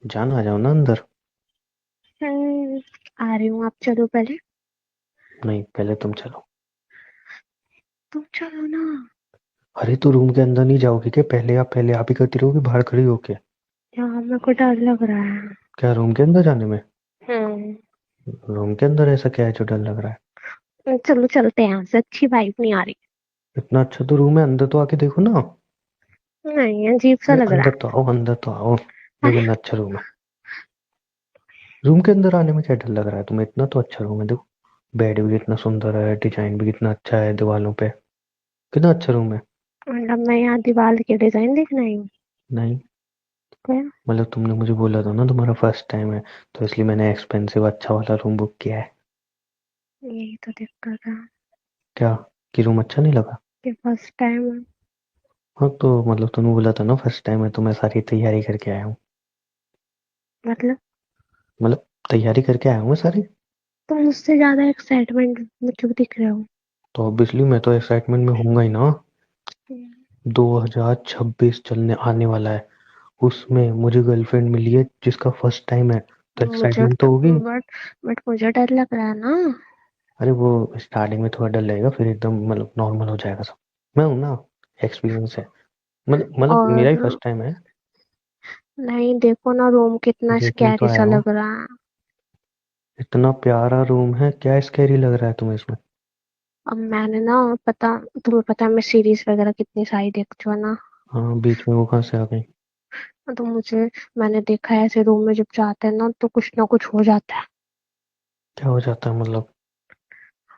जान आ जाओ ना अंदर। हम्म, आ रही हूँ, आप चलो पहले। नहीं, पहले तुम चलो। तुम चलो ना। अरे तू रूम के अंदर नहीं जाओगी क्या? पहले आप ही करती रहोगी बाहर खड़ी होके। यहाँ मेरे को डर लग रहा है। क्या रूम के अंदर जाने में? हम्म। रूम के अंदर ऐसा क्या है जो डर लग रहा है? चलो चलते हैं, यहाँ से अच्छी वाइब नहीं आ रही। इतना अच्छा तो रूम है, अंदर तो आके देखो ना। नहीं, अजीब सा अरे लग रहा अंदर तो आओ, अंदर तो आओ। है। देखो, इतना अच्छा रूम है। रूम के अंदर आने में क्या डर लग रहा है तुम्हें? इतना तो अच्छा रूम है, देखो। बेड भी कितना सुंदर है, डिजाइन भी कितना अच्छा है दीवारों पे। कितना अच्छा रूम है। मतलब मैं यहाँ दीवार के डिजाइन देखना ही हूँ नहीं, क्या? मतलब तुमने मुझे बोला था ना तुम्हारा फर्स्ट टाइम है, तो इसलिए मैंने एक्सपेंसिव अच्छा वाला रूम बुक किया है। यही तो दिक्कत है क्या? कि रूम अच्छा नहीं लगा? कि फर्स्ट टाइम है। हाँ तो मतलब तुमने बोला था ना फर्स्ट टाइम है, तो मैं सारी तैयारी करके आया हूँ। मतलब मतलब तैयारी करके आया हूँ मैं सारी। तुम मुझसे ज्यादा एक्साइटमेंट में क्यों दिख रहे हो? तो ऑब्वियसली मैं तो एक्साइटमेंट में हूँगा ही ना। हम्म, 2026 चलने आने वाला है, उसमें मुझे गर्लफ्रेंड मिली है जिसका फर्स्ट टाइम है, तो मुझे एक्साइटमेंट तो होगी। बट मुझे डर लग रहा है ना। अरे वो स्टार्टिंग में थोड़ा डर लगेगा, फिर एकदम मतलब नॉर्मल हो जाएगा सब। मैं हूं ना, एक्सपीरियंस है। मतलब मेरा ही और फर्स्ट टाइम है। नहीं, देखो ना रूम कितना देखने तो स्कैरी आया सा हूँ। लग रहा है। इतना प्यारा रूम है, क्या स्कैरी लग रहा है तुम्हें इसमें? अब मैंने ना, पता तुम्हें पता है मैं सीरीज वगैरह कितनी सारी देखती हूँ ना। हाँ, बीच में वो कहाँ से आ गई? तो मैंने देखा है ऐसे रूम में जब जाते हैं ना तो कुछ ना कुछ हो जाता है। क्या हो जाता है मतलब?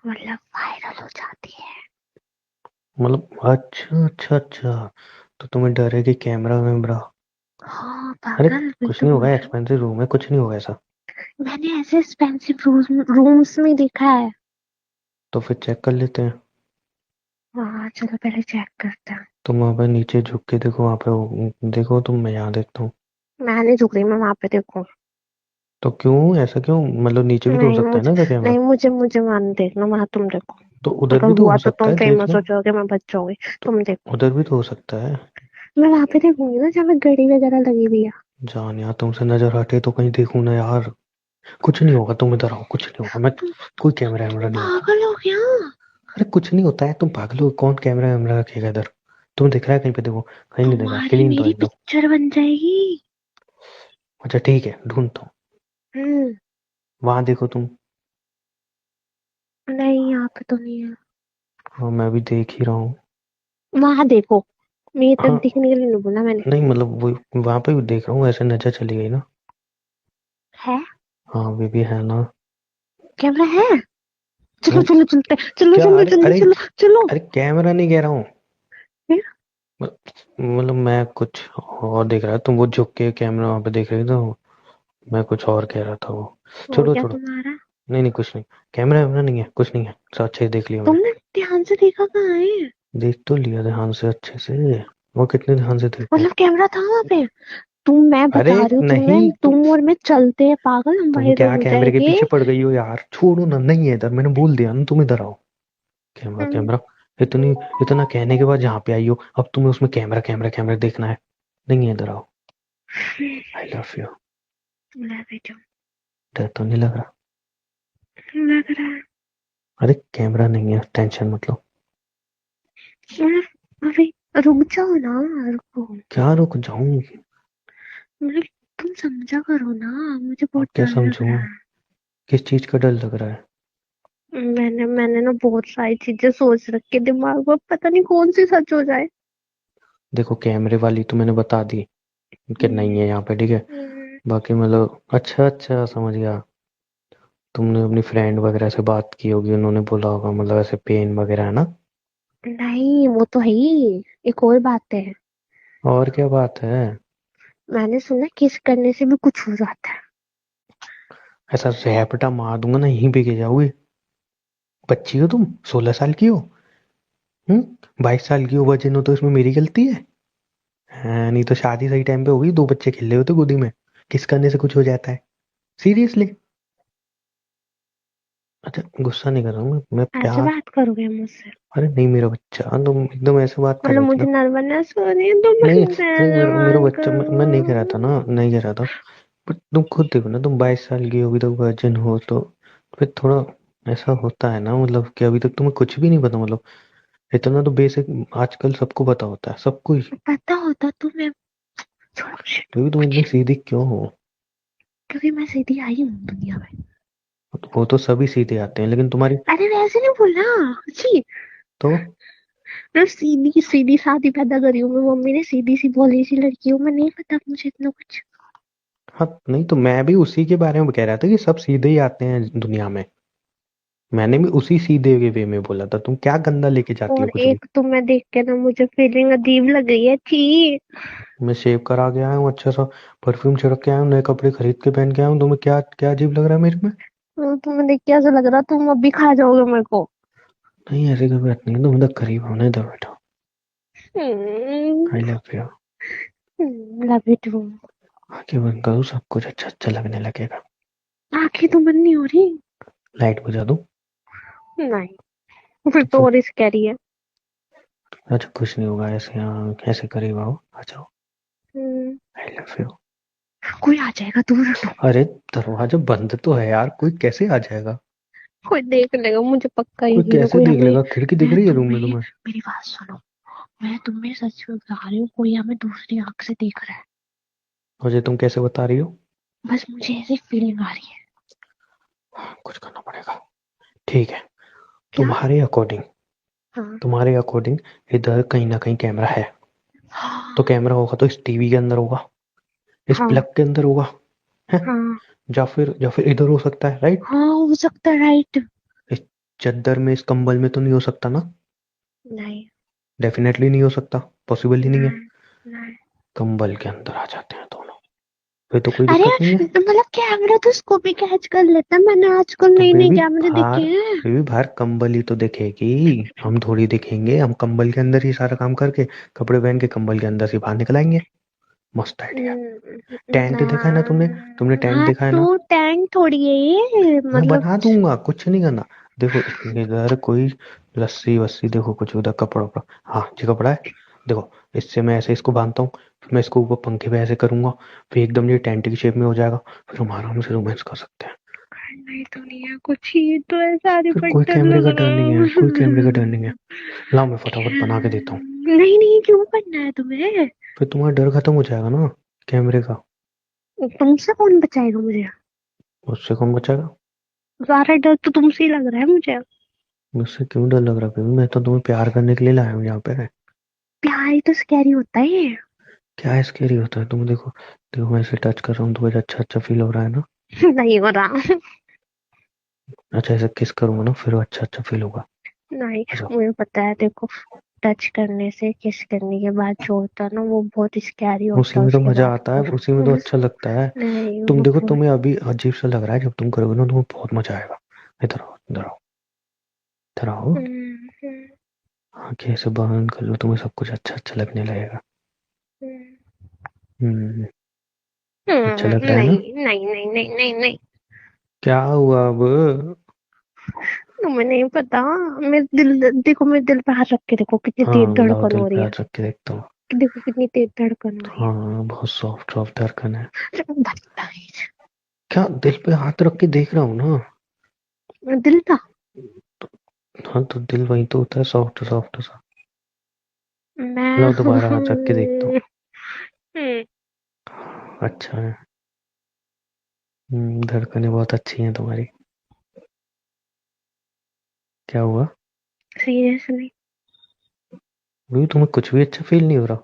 मतलब वायरल हो जाती है। मतलब अच्छा अच्छा अच्छा, तो तुम्हें डर है कि कैमरा वैमरा? हाँ अरे पागल, वही कुछ तो नहीं बोल होगा, रही हूँ। एक्सपेंसिव रूम है, कुछ नहीं होगा ऐसा। मैंने ऐसे एक्सपेंसिव रूम्स में देखा है। तो फिर चेक कर लेते हैं। हाँ चलो पहले चेक करते हैं। तुम वहां पर नीचे झुक के देखो, वहां पे देखो तुम, मैं यहाँ देखता हूँ। मैं नहीं झुक रही, मैं वहां पे देखूं। तो क्यों ऐसा क्यों? मतलब नीचे भी तो हो नहीं सकता है मुझे ना ऐसा कैमरा। नहीं मुझे मुझे वहां नहीं देखना, वहां तुम देखो। तो उधर अगर भी तो हो हुआ तो सकता तुम है, देख फेमस लो। हो जाओगे, मैं बच जाऊंगी। तो तुम देखो। उधर भी तो हो सकता है। मैं वहां पे देखूंगी ना जहाँ पे घड़ी वगैरह लगी हुई है। जान यार, तुमसे नजर हटे तो कहीं देखूं ना यार। कुछ नहीं होगा, तुम इधर आओ, कुछ नहीं होगा। मैं, तुम कोई कैमरा वैमरा तुम नहीं होगा। पागल हो गया? अरे कुछ नहीं होता है, तुम पागल हो? कौन कैमरा वैमरा रखेगा इधर? तुम दिख रहा है कहीं पे? देखो, कहीं नहीं दिख रहा, तुम्हारी क्लीन तो मेरी एकदम। पिक्चर बन जाएगी। अच्छा ठीक है, ढूंढता हूँ। हम्म। वहां देखो तुम। नहीं, यहाँ पे तो नहीं है। हाँ, मैं भी देख ही रहा हूँ। वहां देखो। मेरी तरफ हाँ, दिखने के लिए नहीं बोला मैंने। नहीं मतलब वो वहां पे भी देख रहा हूँ, ऐसे नजर चली गई ना। है? हाँ, वे भी है ना। कैमरा है? चलो हाँ, चलो चलते, चलो क्या? चलो अरे जल्दी अरे, चलो। चलो। अरे कैमरा नहीं कह रहा हूँ। फिर? मतलब मैं कुछ और देख रहा था, तुम वो झुक के कैमरा वहां पे देख रही थी, मैं कुछ और कह रहा था वो। हो छोड़ो गया छोड़ो। तुम्हारा? नहीं नहीं, कुछ नहीं। कैमरा वैमरा नहीं है, कुछ नहीं है, सब अच्छे से देख लिया मैंने। तुमने ध्यान से देखा कहाँ है? देख तो लिया ध्यान से, अच्छे से। वो कितने ध्यान से देखूं? मतलब कैमरा था वहां पे? मैं अरे बता रही हूँ नहीं, तुम्हें, तुम और मैं चलते हैं पागल, हम तुम वायरल क्या हो कैमरे के जाएंगे। पीछे पड़ गई हो यार? छोड़ो ना, नहीं है इधर, मैंने बोल दिया ना, तुम इधर आओ। कैमरा हम्म, कैमरा, इतनी इतना कहने के बाद जहाँ पे आई हो, अब तुम्हें उसमें कैमरा कैमरा कैमरा देखना है? नहीं है, इधर आओ। I love you. Love you too. डर तो नहीं लग रहा? लग रहा है। अरे कैमरा नहीं है, टेंशन मत लो। अभी रुक जाओ ना। रुको। क्या रुक जाऊं? मतलब तुम समझा करो ना, मुझे अब बहुत क्या डर लग समझूं? रहा है। किस चीज का डर लग रहा है? मैंने ना बहुत सारी चीजें सोच रखी है दिमाग में, पता नहीं कौन सी सच हो जाए। देखो, कैमरे वाली तो मैंने बता दी कि नहीं हम्म, है यहाँ पे, ठीक है। हम्म, बाकी मतलब अच्छा अच्छा समझ गया। तुमने अपनी फ्रेंड वगैरह से बात की होगी, उन्होंने बोला होगा मतलब ऐसे पेन वगैरह है ना। नहीं वो तो है ही। एक और बात है। और क्या बात है? मैंने सुना किस करने से भी कुछ हो जाता है। ऐसा रैपटा मार दूंगा ना, यहीं पे गिर जाओगे। बच्ची हो तुम? 16 साल की हो? 22 साल की हो, वजन हो तो इसमें मेरी गलती है? हाँ, नहीं तो शादी सही टाइम पे होगी, दो बच्चे खेल रहे होते गोदी में। किस करने से कुछ हो जाता है? सीरियसली? अच्छा, गुस्सा नहीं कर रहा हूँ मैं ऐसे प्यार। बात करोगे मुझसे? अरे नहीं, मेरा बच्चा, तुम एकदम ऐसे बात कर मतलब रहे थे मुझे ना। नर्वसनेस हो रही है तो नहीं मुझसे नहीं, ऐसे मेरा बात बच्चा, मैं नहीं कह रहा था करो। ना, नहीं कह रहा था। पर तुम खुद देखो ना, तुम 22 साल की हो, अभी तक वर्जिन हो, तो फिर थोड़ा ऐसा होता है ना, मतलब कि अभी तक तुम्हें कुछ भी नहीं पता, मतलब इतना तो बेसिक आजकल सबको पता होता है, सब कुछ। पता होता तो मैं छोड़ो shit, फिर भी तुम इतनी कुछ सीधी क्यों हो? क्योंकि मैं सीधी आई हूँ दुनिया में। वो तो सभी सीधे आते हैं, लेकिन तुम्हारी अरे वैसे नहीं बोलना जी। तो मैं सीधी सीधी शादी पैदा करी हूँ, मैं मम्मी ने सीधी सी बोली सी लड़की हूँ, मैं नहीं पता मुझे इतना कुछ। हाँ, नहीं तो मैं भी उसी के बारे में कह रहा था कि सब सीधे ही आते हैं दुनिया में। मैंने भी उसी सीधे वे में बोला था, तुम क्या गंदा लेके जाती हो और कुछ भी। एक तुम्हें देख के ना मुझे फीलिंग अजीब लग रही है छी। मैं शेव करा के आया हूँ, अच्छा सा परफ्यूम छिड़क के आया हूँ, नए कपड़े खरीद के पहन के आया हूँ, तुम्हें क्या क्या अजीब लग रहा है मेरे में? तुम्हें देख के ऐसा लग रहा तुम अभी खा जाओगे मेरे को। नहीं, ऐसी कोई बात नहीं है, तुम इधर करीब हो ना, इधर बैठो। I hmm, love you. Love you too. आंखें बंद करो, सब कुछ अच्छा अच्छा लगने लगेगा। आंखें तो बंद नहीं हो रही। लाइट बुझा दूं? नहीं, फिर तो तो फिर और स्कैरी है। अच्छा, कुछ नहीं होगा, ऐसे यहाँ ऐसे करीब आओ, आ जाओ। हम्म, आई लव यू। कोई आ जाएगा दूर हटो। अरे दरवाजा बंद तो है यार, कोई कैसे आ जाएगा? कोई देख लेगा मुझे पक्का कोई यकीन है, कैसे कोई देख हमें। लेगा? खिड़की दिख मैं रही है रूम में तुम्हें तुम्हें? मेरी बात सुनो, मैं तुम्हें सच में बता रही हूँ, कोई हमें दूसरी आंख से देख रहा है। मुझे तुम कैसे बता रही हो? बस मुझे ऐसी फीलिंग आ रही है। कुछ करना पड़ेगा। ठीक है। क्या? तुम्हारे अकॉर्डिंग, हाँ। तुम्हारे अकॉर्डिंग इधर कहीं ना कहीं कैमरा है। तो कैमरा होगा तो इस टीवी के अंदर होगा, इस हाँ। प्लग के अंदर होगा, है? हाँ। या फिर इधर हो सकता है, राइट? हाँ हो सकता है, राइट। इस चादर में, इस कंबल में तो नहीं हो सकता ना? नहीं। डेफिनेटली नहीं हो सकता, पॉसिबल ही नहीं है। नहीं। नहीं। कंबल के अंदर आ जाते हैं दोनों, फिर तो कोई अरे दिक्कत नहीं है। मतलब कैमरा तो उसको भी कैच कर लेता है, मैंने आजकल तो नई नई बेबी कैमरे देखे बाहर, हैं। बेबी बाहर कंबल ही तो दिखेगी, हम थोड़ी दिखेंगे, हम कंबल के अंदर ही सारा काम करके, कपड़े पहन के कंबल के अंदर से बाहर निकल आएंगे। मस्त आइडिया। टेंट देखा है ना तुमने? तुमने टेंट हाँ देखा है ना? तो टैंक थोड़ी है ये, मैं मतलब। बना दूंगा, कुछ नहीं करना। देखो, इधर कोई लस्सी वस्सी, देखो कुछ उधर कपड़ा वपड़ा, हाँ ये कपड़ा है। देखो, इससे मैं ऐसे इसको बांधता हूँ, फिर मैं इसको ऊपर पंखे पे ऐसे करूंगा, फिर एकदम ये टेंट की शेप में हो जाएगा, फिर हम आराम से रोमांस कर सकते हैं। नहीं तो नहीं है कुछ ही तो है, सारी फिर कोई बंटर कैमरे लग का डर नहीं है, कोई कैमरे का डर नहीं है। रहा। लाओ, मैं फटाफट बना के देता हूँ। नहीं नहीं, क्यों करना है तुम्हें? फिर तुम्हारा डर खत्म हो जाएगा ना, कैमरे का। तुमसे कौन बचाएगा मुझे? उससे कौन बचाएगा? सारा डर तो तुमसे ही लग रहा है मुझे। मुझसे क्यों डर लग रहा है? मैं तो तुम्हें प्यार करने के लिए लाया हूँ यहाँ पे। प्यार ही तो स्कैरी होता है ये। क्या स्केरी होता है? तुम देखो, देखो मैं इसे टच कर रहा हूँ, तुम्हें अच्छा अच्छा फील हो रहा है ना? नहीं हो रहा। अच्छा, ऐसे किस करूंगा ना, फिर अच्छा अच्छा फील होगा। नहीं, अच्छा, मुझे पता है, देखो टच करने से, किस करने के बाद जो होता है ना वो बहुत स्कैरी उसी होता है में तो उसके मजा बाद आता है, तो। उसी में तो अच्छा लगता है। नहीं तुम वो देखो, बहुत। तुम्हें अभी अजीब सा लग रहा है, जब तुम करोगे ना तुम्हें बहुत मजा आएगा। इधर आओ, इधर आओ, इधर आओ। हम्म, हम्म, आंखें ऐसे बंद कर लो, तुम्हें सब कुछ अच्छा अच्छा लगने लगेगा। हम्म, हम्म। अच्छा लग रहा है ना? नहीं नहीं नहीं नहीं नहीं नहीं। क्या हुआ अब? तुम्हें नहीं पता। मेरे दिल, देखो मेरे दिल पे हाथ रख के देखो कितनी तेज हाँ, लाओ धड़कन दिल हो पे रही है। हाथ रख के देखता हूँ। देखो कितनी तेज धड़कन हो रही है। हाँ, बहुत सॉफ्ट सॉफ्ट धड़कन है। अरे बदतमीज। क्या? दिल पे हाथ रख के देख रहा हूँ ना। दिल था। हाँ, तो दिल वही तो होता है, सॉफ्ट सॉफ्ट सा। मैं लाओ दोबारा हाथ रख के देखता हूँ। हम्म, अच्छा है। धड़कनें बहुत अच्छी हैं तुम्हारी। क्या हुआ? सीरियसली। भी तुम्हें कुछ भी अच्छा फील नहीं हो रहा?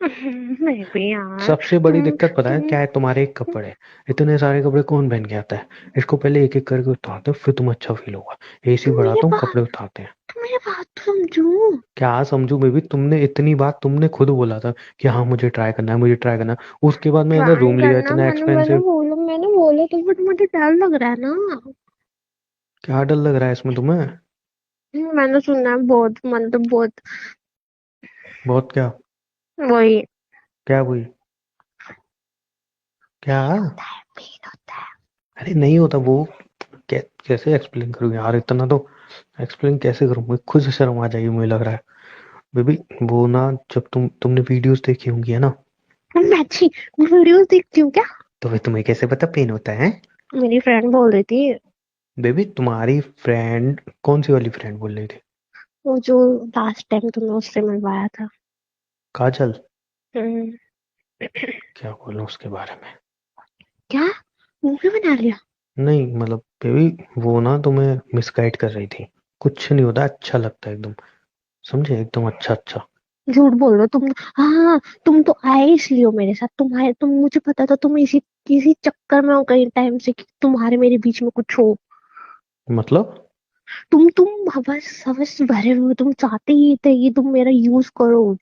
मैं भी यार। सबसे बड़ी दिक्कत पता है तुम क्या है? तुम्हारे एक कपड़े, इतने सारे कपड़े कौन पहन के आता है? इसको पहले एक एक करके उतारते हो, फिर तुम्हें अच्छा फील होगा। एसी तुम मेरे बढ़ाता हूँ, बात कपड़े उठाते हैं। तुम मेरे बात तो समझो। क्या समझू बेबी? तुमने इतनी बात तुमने खुद बोला था कि हाँ मुझे ट्राई करना है, मुझे ट्राई करना है। उसके बाद मैंने ट्राई रूम लिया करना, इतना एक्सपेंसिव। मैंने बोला तो, बट मुझे डर लग रहा है ना। क्या डर लग रहा है इसमें तुम्हें? मैंने सुना है बहुत, मतलब बहुत। बहुत क्या? वही। क्या हुई? क्या? होता है, पेन होता है। अरे नहीं होता वो। कैसे एक्सप्लेन करूँ यार, इतना तो एक्सप्लेन कैसे करूँ? मुझे खुद से शर्म आ जाएगी, मुझे लग रहा है। बेबी, वो ना, जब तुमने वीडियोस देखी होंगी है ना? मैं अच्छी वीडियोस देखती हूँ क्या? तो फिर तुम्हें कैसे पता पेन होता है? मेरी फ्रेंड बोल रही थी। बेबी तुम्हारी फ्रेंड कौन सी वाली फ्रेंड बोल रही थी? वो जो लास्ट टाइम तुमने उससे मिलवाया था। काजल? हम्म। क्या बोलूं उसके बारे में? क्या मुंह क्यों बना लिया? नहीं मतलब बेबी, वो ना तुम्हें मिसगाइड कर रही थी। कुछ नहीं होता, अच्छा लगता है एकदम, समझे, एकदम अच्छा अच्छा। झूठ बोल रहे हो तुम। हाँ, तुम तो आए इसलिए हो मेरे साथ। तुम मुझे पता था तुम इसी किसी चक्कर में हो कई टाइम से कि तुम्हारे मेरे बीच में कुछ हो। मतलब तुम हवस हवस भरे हुए हो, तुम चाहते ही थे कि तुम मेरा यूज करो।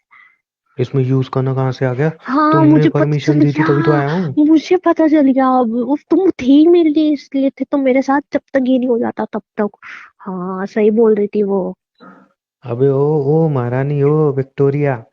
इसमें यूज करना कहाँ से आ गया? हाँ, तुमने मुझे पता परमिशन चल दी थी तभी तो गया। आया हूँ। मुझे पता चल गया अब तुम थे ही मेरे लिए, इसलिए थे तुम मेरे साथ जब तक ये नहीं हो जाता तब तक। हाँ, सही बोल रही थी वो। अबे ओ महारानी, ओ विक्टोरिया,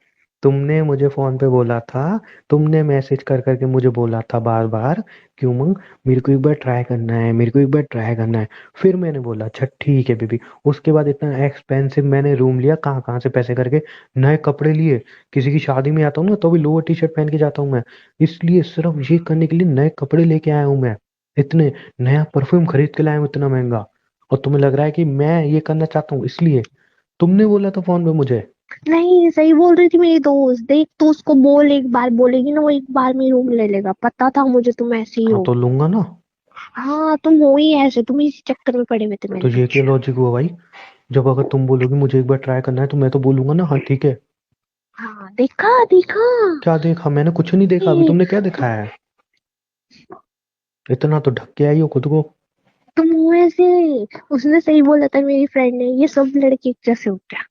तुमने मुझे फोन पे बोला था, तुमने मैसेज कर करके मुझे बोला था बार बार, क्यों मंग, मेरे को एक बार ट्राई करना है, मेरे को एक बार ट्राई करना है। फिर मैंने बोला अच्छा ठीक है बेबी। उसके बाद इतना एक्सपेंसिव मैंने रूम लिया, कहाँ कहाँ से पैसे करके, नए कपड़े लिए। किसी की शादी में आता हूँ ना तो भी लोअर टी शर्ट पहन के जाता हूँ मैं, इसलिए सिर्फ ये करने के लिए नए कपड़े लेके आया हूँ मैं। इतने, नया परफ्यूम खरीद के लाया हूँ इतना महंगा, और तुम्हें लग रहा है कि मैं ये करना चाहता हूँ इसलिए? तुमने बोला था फोन पे मुझे। नहीं, सही बोल रही थी मेरी दोस्त। देख, तो उसको बोल, एक बार बोलेगी ना वो एक बार में रूम ले लेगा। पता था मुझे तुम ऐसे ही हाँ हो। तो लूंगा ना। हाँ, तुम हो ही ऐसे, तुम इसी चक्कर में पड़े हुए थे मेरे तो ये क्या पीछे। लॉजिक हुआ भाई? जब अगर तुम बोलोगे मुझे एक बार ट्राई करना है तो मैं तो बोलूंगा ना हाँ ठीक है। हाँ, देखा देखा। क्या देखा? मैंने कुछ नहीं देखा, अभी ए, तुमने क्या दिखाया है? इतना तो ढक के आई हो खुद को। तुम हो ऐसे। उसने सही बोला था मेरी फ्रेंड ने, ये सब लड़के एक जैसे होते हैं,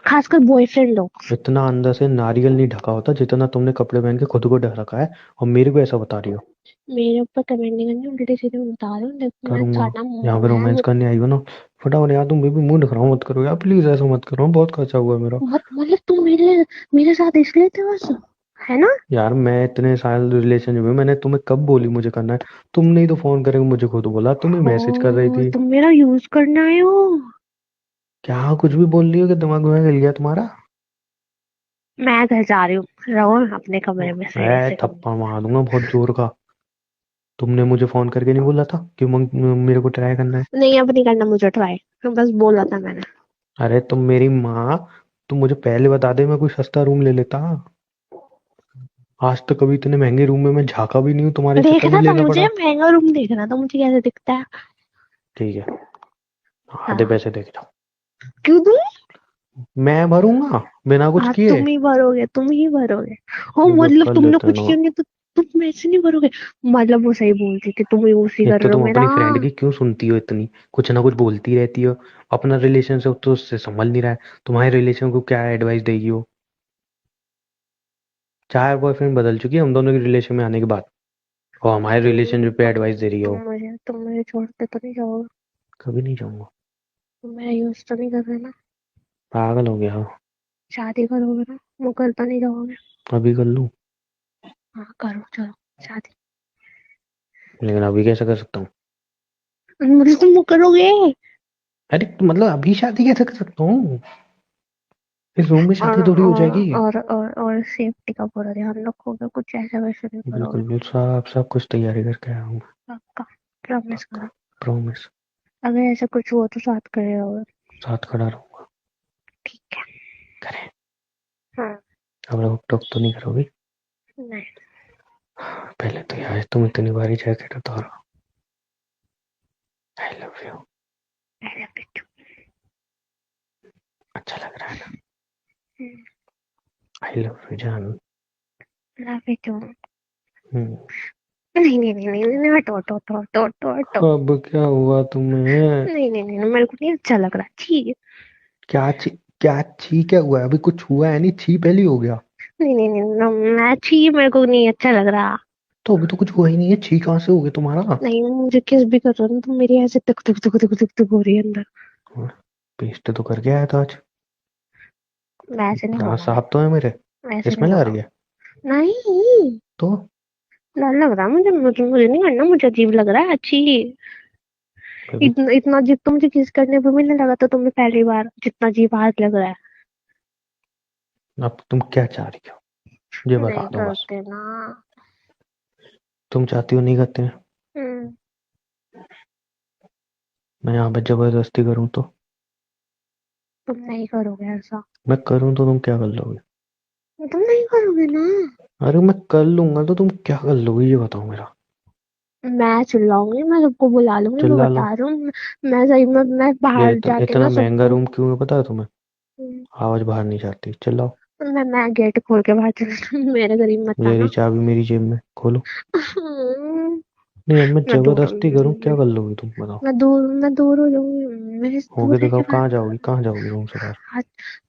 खासकर बॉयफ्रेंड लोग। इतना अंदर से नारियल नहीं ढका होता जितना तुमने कपड़े पहन के खुद को ढक रखा है, और मेरे को ऐसा बता रही हो। मेरे ऊपर कमेंट नहीं करनी, उल्टे सीधे मैं बता रही हूँ। देखो, मैं करूंगा। साटा यहाँ पे मैं रोमांस करने आई हो ना, फटाफट यार, तुम बेबी मुंह दिख रहा हूँ, मत करो यार प्लीज, ऐसा मत करो, बहुत खर्चा हुआ है मेरा। मतलब तुम मेरे साथ इसलिए थे बस, है ना? यार मैं इतने साल रिलेशनशिप में, मैंने तुम्हें कब बोली मुझे करना है? तुमने ही तो फोन करके मुझे खुद बोला, तुम ही मैसेज कर रही हो, थी। तुम मेरा यूज करने आए हो। क्या कुछ भी बोल रही हो कि दिमाग में हिल गया तुम्हारा? मैं घर जा रही हूँ, रहो अपने कमरे में सही है से कम। थप्पड़ मार दूंगा बहुत जोर का। तुमने मुझे फोन करके नहीं बोला था कि मेरे को ट्राई करना है? नहीं, अब नहीं करना मुझे ट्राई। बस बोला था मैंने। अरे तुम मेरी माँ, तुम मुझे पहले बता दे, मैं कोई सस्ता रूम ले लेता। आज तक कभी इतने महंगे रूम में मैं झांका भी नहीं हूँ, तुम्हारे चक्कर में देखना था लेना मुझे, पड़ा। महंगा रूम देखना था मुझे, कैसे दिखता है। ठीक है, आधे हाँ। पैसे दे के जाओ। क्यों दूं? मैं भरूंगा बिना कुछ हाँ, किए। तुम ही भरोगे। हो, ठीक है मतलब कर तुमने लेते हैं कुछ ना। किया नहीं तो तुम ऐसे नहीं भरोगे। मतलब वो सही बोलती थी, तुम यूज ही एक कर तो रहे हो तुम मेरा। अपनी फ्रेंड की क्यों सुनती हो इतनी, कुछ ना कुछ बोलती रहती हो। अपना रिलेशनशिप तो उससे संभल नहीं रहा है, तुम्हारे रिलेशन को क्या एडवाइस देगी वो? चार बॉयफ्रेंड बदल चुकी है हम दोनों के रिलेशन में आने के बाद, और हमारे रिलेशनशिप पे एडवाइस दे रही है वो। तुम मुझे छोड़ते तो नहीं जाओगे? कभी नहीं जाऊंगा। तुम मेरा यूज तो नहीं कर रहे ना? पागल हो गया हो? शादी करोगे ना? मुकर तो नहीं जाओगे? अभी कर लूं? हाँ, करो, चलो शादी। लेकिन अभी कैसे कर सकता हूँ? मतलब तुम मुकरोगे? अरे तो मतलब अभी शादी कैसे कर सकता हूँ? इस रूम में और शादी थोड़ी हो जाएगी। और सेफ्टी का पूरा ध्यान रखोगे, कुछ ऐसा वैसा नहीं बिल्कुल करोगे ना? बिल्कुल, सब सब कुछ तैयारी करके आया हूँ। पक्का? प्रॉमिस पक्का। करो। प्रॉमिस। अगर ऐसा कुछ हुआ तो साथ खड़े रहोगे? साथ खड़ा रहूंगा। ठीक है। करें। हाँ। अब रोक टोक तो नहीं करोगी? नहीं। पहले तो यार तुम इतनी बारी जैकेट उतारो। I love you. I love you. अच्छा लग रहा है ना? टू। आई लव यू जान। Love you too. हम्म। नहीं नहीं नहीं नहीं नहीं, हटो हटो हटो हटो हटो हटो। अब क्या हुआ तुम्हें? नहीं नहीं नहीं नहीं, मेरे को नहीं अच्छा लग रहा, छी। क्या छी? क्या छी क्या हुआ है? अभी कुछ हुआ है नहीं, छी पहले ही हो गया। नहीं नहीं नहीं मैं छी, मेरे को नहीं अच्छा लग रहा। तो अभी तो कुछ हुआ ही नहीं है, छी कहाँ से हो गया तुम्हारा? नहीं, मुझे किस भी कर रहा हूँ तो मेरी ऐसे तक तक तक तक तक तक हो रही है अंदर। पेस्ट तो करके आया था आज। वैसे नहीं दांत होगा। साफ तो है मेरे? वैसे नहीं इसमें आ होगा। रही है? नहीं। तो डर लग रहा है मुझे नहीं करना, मुझे अजीब लग रहा है, अच्छी। अभी, इतना इतना अजीब तो मुझे किस करने पे भी नहीं लगा था तुम्हें पहली बार, जितना अजीब आज लग रहा है। अब तुम क्या चाह रही हो ये बता नहीं दो बस। करते ना। तुम चाहती हो नहीं करते हैं? हम्म, मैं यहाँ पे जबरदस्ती करूँ तो? तुम नहीं करोगे ऐसा। मैं करूँ तो तुम क्या कर लोगे? तुम नहीं करोगे ना। अरे मैं कर लूंगा तो तुम क्या कर लोगे ये बताओ मेरा। मैं चिल्लाऊंगी, मैं सबको बुला लूंगी, मैं चिल्ला लो। बता रही हूँ। मैं सही में, मैं ये बाहर जाके इतना ना महंगा सबको। रूम क्यों है पता है तुम्हें? हम्म, आवाज बाहर नहीं जाती, चिल्लाओ। मैं गेट खोल के बाहर चल मेरे करीब मत ये रही आना। चाबी मेरी जेब में, खोलो। हम्म, नहीं अब मैं मैं दूर जबरदस्ती करूँ क्या कर लोगी तुम बताओ? मैं दूर हो जाऊंगी, मैं होगे दूर रह दिखाओ, के बात। कहाँ जाओगी रूम से बाहर? हाथ।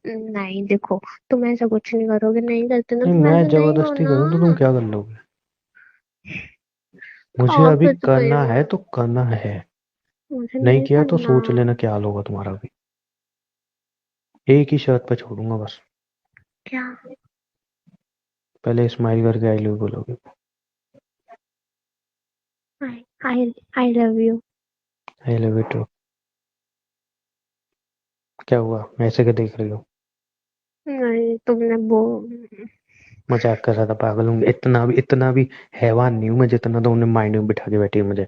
नहीं देखो, तुम ऐसा कुछ नहीं करोगे, नहीं करते ना, नहीं तुम मैं ऐसा नहीं जबरदस्ती होना। करूँ तो तुम क्या कर लोगे? मुझे हाँ अभी फिर तो सही करना है में तो करना है। मुझे नहीं नहीं किया तो करना। सोच लेना क्या हाल होगा तुम्हारा भी। एक ही शर्त पे छोड़ूंगा बस। क्या? पहले स्माइल करके आई लव बोलोगे। I I I love you. I love you too. क्या हुआ ऐसे क्या देख रही हो? नहीं तुमने वो। मजाक कर रहा था, पागल हूँ? इतना भी हैवान नहीं हूँ मैं जितना तो उन्हें माइंड में बिठा के बैठी है मुझे।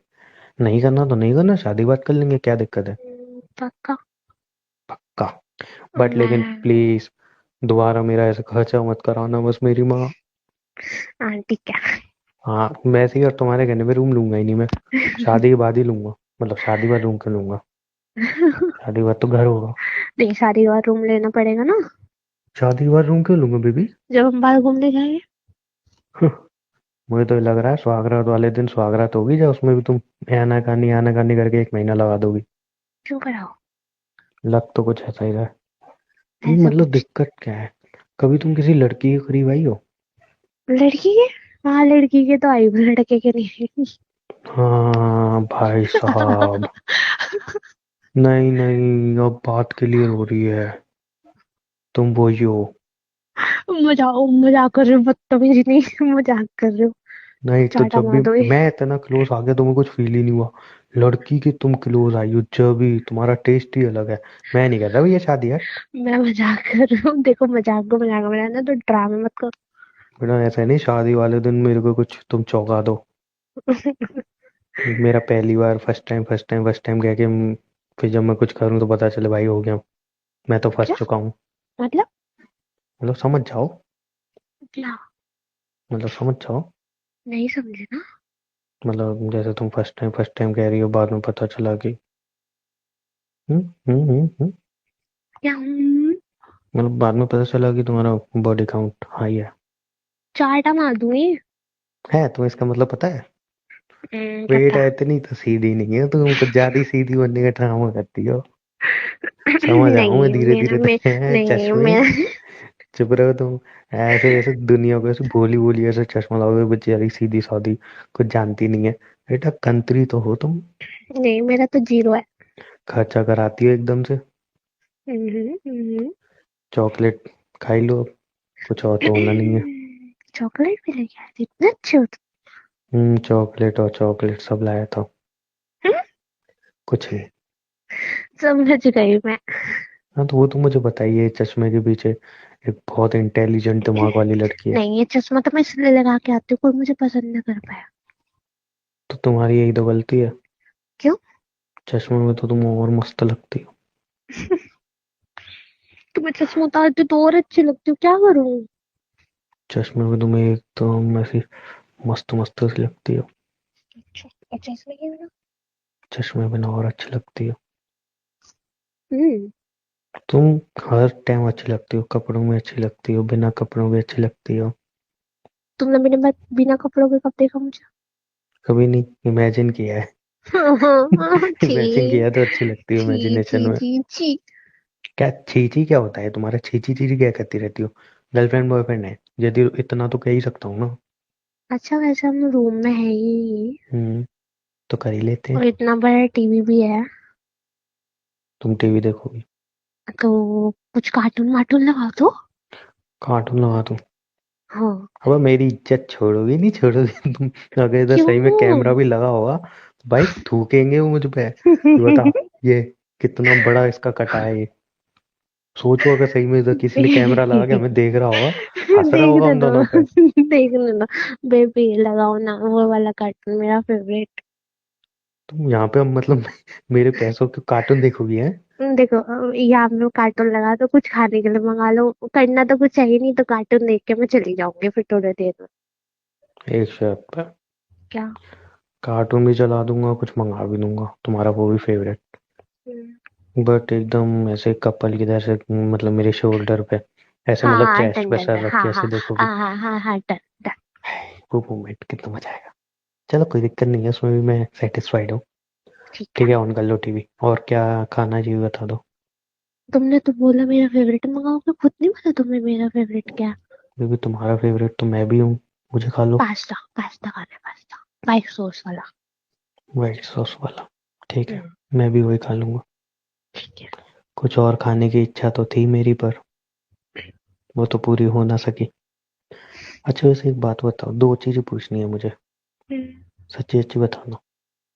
नहीं करना तो नहीं करना, शादी बात कर लेंगे, क्या दिक्कत है? पक्का। पक्का। बट लेकिन मैं प्लीज दोबारा मेरा ऐसा खर्चा मत कराना बस मेरी माँ। आंटी क्या? हाँ वैसे ही, और तुम्हारे कहने पे रूम लूंगा ही नहीं मैं। शादी के बाद ही लूंगा, मतलब शादी बाद रूम क्यों लूंगा? शादी के बाद तो घर होगा। नहीं, शादी के बाद रूम लेना पड़ेगा ना, शादी के बाद रूम क्यों लूंगा बेबी? जब हम बाहर घूमने जाएंगे। मुझे तो लग रहा है सुहागरात वाले दिन सुहागरात होगी जब उसमें भी तुम आना कानी करके 1 महीना लगा दोगी। क्यों कराओ? लग तो कुछ ऐसा ही रहा है। नहीं ऐसा मतलब कुछ। दिक्कत क्या है? कभी तुम किसी लड़की के करीब आई हो? लड़की के? हाँ, लड़की के तो आई हूँ, लड़के के नहीं। हाँ भाई साहब। नहीं नहीं अब बात क्लियर हो रही है। तुम वही हो? मजाक मजाक कर रहे हो, बदतमीजी नहीं, मजाक कर रहे हो। नहीं तो चाटा जब भी मार दो। मैं इतना क्लोज आ गया तुम्हें कुछ फील ही नहीं हुआ? लड़की की तुम क्लोज आई हो जब भी तुम्हारा टेस्ट ही अलग है। मैं नहीं कर रहा भैया शादी यार। मैं मजाक कर रही हूँ, देखो मजाक को मजाक में रहना, तो ड्रामे मत करो। बेटा ऐसा नहीं, शादी वाले दिन मेरे को कुछ तुम चौंका दो। मेरा पहली बार फर्स्ट टाइम कह के फिर जब मैं कुछ करूँ तो पता चले भाई हो गया, मैं तो फंस क्या चुका हूँ। मतलब? मतलब समझ जाओ। क्या? मतलब समझ जाओ। नहीं समझे ना। मतलब जैसे तुम फर्स्ट टाइम कह रही हो, बाद में पता चला कि हम्म। क्या मतलब बाद में पता चला कि तुम्हारा बॉडी काउंट हाई है। चाटा मार दूंगी। तुम्हें इसका मतलब पता है? पता। बेटा इतनी तो सीधी नहीं है, तुम कुछ ज्यादा ही सीधी बनने का ड्रामा करती हो। समझ रहा हूँ मैं नहीं धीरे मेरा धीरे मे, नहीं चश्मे। मेरा। चुप रहो तुम। ऐसे ऐसे दुनिया को ऐसे भोली भोली ऐसे चश्मा लगाओगे बेचारी सीधी सादी, कुछ जानती नहीं है। बेटा कंत्री तो हो तुम। नहीं, मेरा तो जीरो है। खर्चा कराती हो एकदम से। हम्म। चॉकलेट खाई लो अब, कुछ और तो होना नहीं है। चॉकलेट भी लेके आए थे, इतने अच्छे होते। चॉकलेट और चॉकलेट सब लाया था। हम्म, कुछ नहीं। समझ गई मैं। हाँ तो वो तो मुझे बताइए, चश्मे के पीछे एक बहुत इंटेलिजेंट दिमाग वाली लड़की है। नहीं, ये चश्मा तो मैं इसलिए लगा के आती हूँ, कोई मुझे पसंद न कर पाया। तो तुम्हारी यही तो गलती है। क्यों? चश्मे में तो तुम और मस्त लगती हो। तुम्हें चश्मा उतारती हूँ तो और अच्छी लगती हूँ, क्या करूँ? चश्मे में तुम्हें एकदम ऐसी मस्त मस्त सी लगती हो। और चश्मे के बिना? चश्मे बिना और अच्छी लगती हो। हम्म। तुम हर टाइम अच्छी लगती हो, कपड़ों में अच्छी लगती हो, बिना कपड़ों के अच्छी लगती हो। तुमने बिना कपड़ों के कब देखा मुझे? कभी नहीं, इमेजिन किया है। छी। इमेजिन किया तो अच्छी लगती हो छी इमेजिनेशन छी में। छी छी। क्या छीची क्या होता है तुम्हारा? छीची चीची क्या करती रहती हो? गर्लफ्रेंड बॉयफ्रेंड है यदि, इतना तो कह ही सकता हूँ ना। अच्छा, वैसे हम रूम में है ही, हम्म। तो कर ही लेते हैं। और इतना बड़ा टीवी भी है, तुम टीवी देखोगी? तो कुछ कार्टून वार्टून लगा दो। कार्टून लगा दूं? हाँ। अब मेरी इज्जत छोड़ोगी नहीं छोड़ोगी तुम? अगर इधर सही में कैमरा क्यों? भी लगा होगा तो भाई थूकेंगे वो मुझ पे, ये बता। ये कितना बड़ा इसका कटा है ये। सोचो अगर सही में इधर किसी ने कैमरा लगा के हमें देख रहा होगा, हंस रहा होगा देखने हम दो। दोनों पे। देखने दो। बेबी लगाओ ना वो वाला कार्टून, मेरा फेवरेट। तुम यहाँ पे हम मतलब मेरे पैसों के कार्टून देखोगी है? देखो यहाँ में कार्टून लगा तो कुछ खाने के लिए मंगा लो, करना तो कुछ चाहिए नहीं, तो कार्टून देख के मैं चली जाऊंगी फिर थोड़ी देर में। एक शर्त पे क्या? कार्टून भी चला दूंगा, कुछ मंगा भी दूंगा, तुम्हारा वो भी फेवरेट। हम्म, बट एकदम ऐसे कपल की तरह से, मतलब मेरे शोल्डर पे ऐसे, मतलब हाँ चेस्ट डन पे डन सर डन, रख के हाँ ऐसे हाँ देखोगी। हाँ हाँ हाँ हाँ डन डन। वो मोमेंट कितना मजा आएगा। चलो कोई दिक्कत नहीं है, उसमें भी मैं सेटिस्फाइड हूँ। ठीक है। ठीक है, ऑन कर लो टीवी। और क्या खाना चाहिए बता दो। तुमने तो बोला मेरा फेवरेट मंगाओगे, खुद नहीं पता तुम्हें मेरा फेवरेट क्या है? क्योंकि तुम्हारा फेवरेट तो मैं भी हूँ, मुझे खा लो। पास्ता, पास्ता खाना है, पास्ता वाइट सॉस वाला। व्हाइट सॉस वाला। ठीक है, हम्म, मैं भी वही खा लूंगा। ठीक है। कुछ और खाने की इच्छा तो थी मेरी, पर वो तो पूरी हो ना सकी। अच्छा वैसे एक बात बताओ, दो चीजें पूछनी है मुझे, हम्म, सच्ची सच्ची बताना।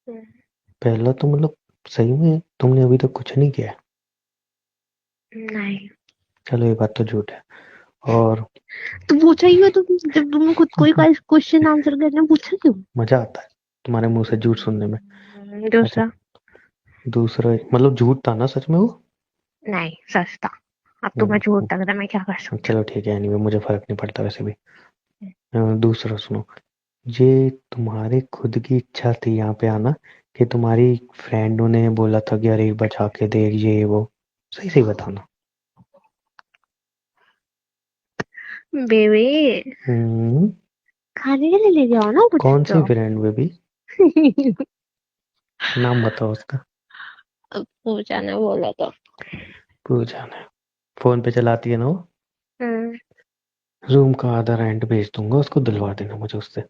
हम्म, पहला तो मतलब सही में तुमने अभी तक कुछ नहीं किया है? नहीं। चलो ये बात तो झूठ है। और तो पूछा ही है तुम, जब तुमने खुद कोई क्वेश्चन आंसर करना पूछा क्यों? मजा आता है तुम्हारे मुंह से झूठ सुनने में। अच्छा, दूसरा। दूसरा मतलब झूठ था ना सच में वो? नहीं, सस्ता। अब तुम्हें हम्म, झूठ लग रहा है, मैं क्या कर सकती चलो ठीक है, एनीवे मुझे फर्क नहीं पड़ता वैसे भी। हूँ। दूसरा सुनो, ये तुम्हारी खुद की इच्छा थी यहाँ पे आना, कि तुम्हारी फ्रेंडों ने बोला था कि अरे बचा के देख ये वो? सही सही बताना। बेबी, हम्म। खाने के लिए लेके आओ ना कुछ कौन सी तो। Friend baby? नाम बताओ उसका। पूछा ना, बोला तो। पूछा ना। फोन पे चलाती है ना वो? हम्म। रूम का आधा रेंट भेज दूंगा उसको, दिलवा देना मुझे उससे।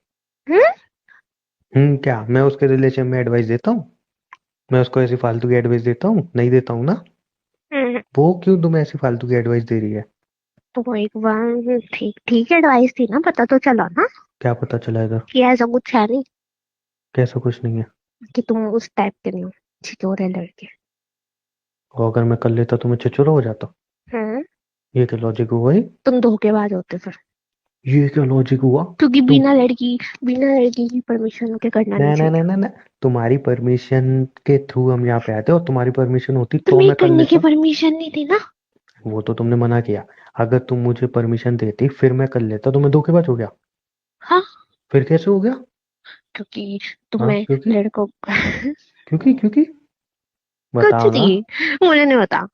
हम्म? क्या मैं उसके रिलेशन में एडवाइस देता हूँ? मैं उसको ऐसी फालतू की एडवाइस देता हूँ? नहीं देता हूँ ना। हम्म, वो क्यों तुम्हें ऐसी फालतू की एडवाइस दे रही है? तो वो एक बार ठीक ठीक एडवाइस थी ना, पता तो चला ना क्या पता चला इधर? कि ऐसा कुछ है नहीं, कैसा कुछ नहीं है? कि तुम उस टाइप के नहीं हो, छिछोरे लड़के। और अगर मैं कर लेता तो मैं चिचोरा हो जाता? हम्म। ये क्या लॉजिक हुआ ही? तुम धोखेबाज होते फिर, ये क्या लॉजिक हुआ? क्योंकि तुम, बिना लड़की की परमिशन के करना नहीं ना ना ना चाहिए। ना ना, तुम्हारी परमिशन के थ्रू हम यहाँ पे आते, और तुम्हारी परमिशन होती तो तो मेरी मैं कर करने की लेता। परमिशन नहीं थी ना। वो तो तुमने मना किया। अगर तुम मुझे परमिशन देती फिर मैं कर लेता, तो मैं धोखेबाज हो गया? हाँ, फिर कैसे हो गया? क्योंकि हाँ तुम्हें क्योंकि, लड़कों क्योंकि कुछ बताओ ना। नहीं, मुझे नहीं पता।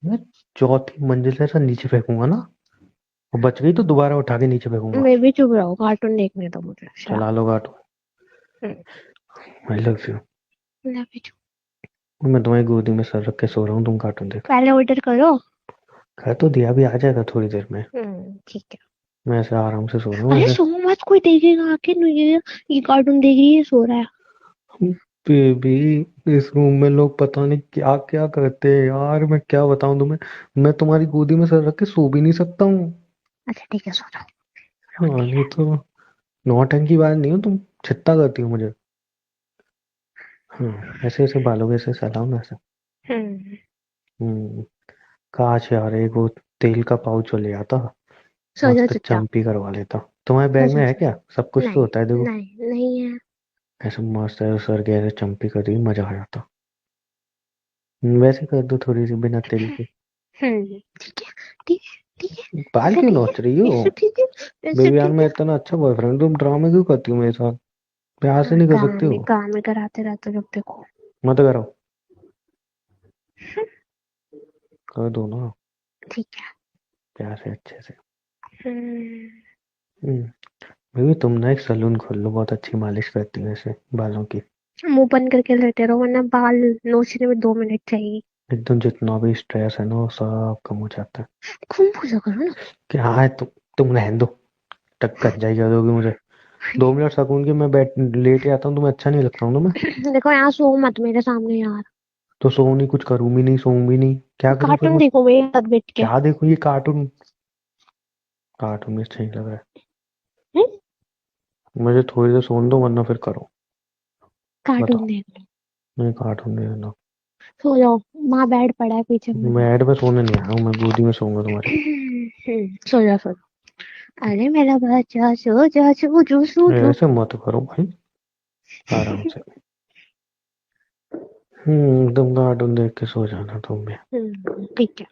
मैं चौथी मंजिल से ऐसा नीचे फेंकूंगा ना, और बच गई तो दोबारा उठा के नीचे फेंकूंगा। मैं भी चुप रहो, कार्टून देखने दो मुझे चला लो गाटो। Hmm, I love you. Love you too. मैं तुम्हारी गोदी में सर रख के सो रहा हूँ, तुम कार्टून देख रहे पहले ऑर्डर करो। हो। कह तो दिया, भी आ जाएगा थोड़ी देर में। ठीक है। मैं ऐसे आराम से सो रहा हूँ अरे ऐसे। सो मत, कोई देखेगा आके नहीं, ये कार्टून देख रही है, सो रहा है। बेबी, इस रूम में लोग पता नहीं क्या क्या करते हैं यार, मैं क्या बताऊं तुम्हें। मैं तुम्हारी गोदी में सर रख के सो भी नहीं सकता हूँ। अच्छा ठीक है, सो जाओ। हाँ, रोती है। ये तो नौटंकी बात नहीं हो तुम, छित्ता करती हो मुझे। हाँ, ऐसे ऐसे बालों के ऐसे सहलाओ ना ऐसे। हम्म। हम्म। काश यार एक वो तेल का पाउच ले आता, सो जाओ मस्त चुपचाप। चंपी करवा लेता। तुम्हारे सो बैग में जाओ है सो क्या? सब जाओ। कुछ तो होता है नहीं देखो। नहीं नहीं है। ऐसे मस्त है सर के, ऐसे चंपी कर दी मजा आ जाता। वैसे कर दो थोड़ी सी बिना तेल की। ठीक है ठीक है ठीक है। बाल ऐसा क्यों ठीक नोच रही है, हो? ऐसा ठीक है, ऐसा बेबी यार ठीक मैं है। इतना अच्छा बॉयफ्रेंड, तुम ड्रामे क्यों करती हो मेरे साथ? प्यार से नहीं कर सकते हो? काम ही कराते रहते जब देखो। मत करो। कर दो ना, ठीक है। प्यार से अच्छे से। हम्म, हम्म। बेबी तुम ना एक सलून खोल लो, बहुत अच्छी मालिश करती हो ऐसे बालों की। मुंह बंद करके लेटे रहो, वरना बाल नोचने में 2 मिनट चाहिए। एकदम जितना भी स्ट्रेस है ना वो सब कम हो जाता है। खून पूजा करो ना। क्या है तुम रहने दो, टक्कर जाएगी दोगे मुझे। 2 मिनट सकून के मैं बैठ लेट आता हूँ, तुम्हें अच्छा नहीं लगता हूँ ना मैं? देखो यहाँ सो मत मेरे सामने यार। तो सोऊं नहीं, कुछ करूँ भी नहीं, सोऊं भी नहीं, क्या करूँ फिर कार्टून मैं? देखो मेरे साथ बैठ के। क्या देखूं ये कार्टून? कार्टून में सही लग रहा है। हम्म? मुझे थोड़ी देर सोने दो, वरना फिर करो। कार्टून बताओ। देख लो। नहीं, कार्टून नहीं देना। सो जाओ। माँ बेड पड़ा है पीछे में। बेड पे सोने नहीं आया हूँ मैं, गोदी में सोऊंगा तुम्हारे। सो जा सो जा। अरे मेरा बच्चा सो जा, सो जो सो जो। ऐसे मत करो भाई, आराम से। तुम कार्टून देख के सो जाना तुम भी। ठीक है।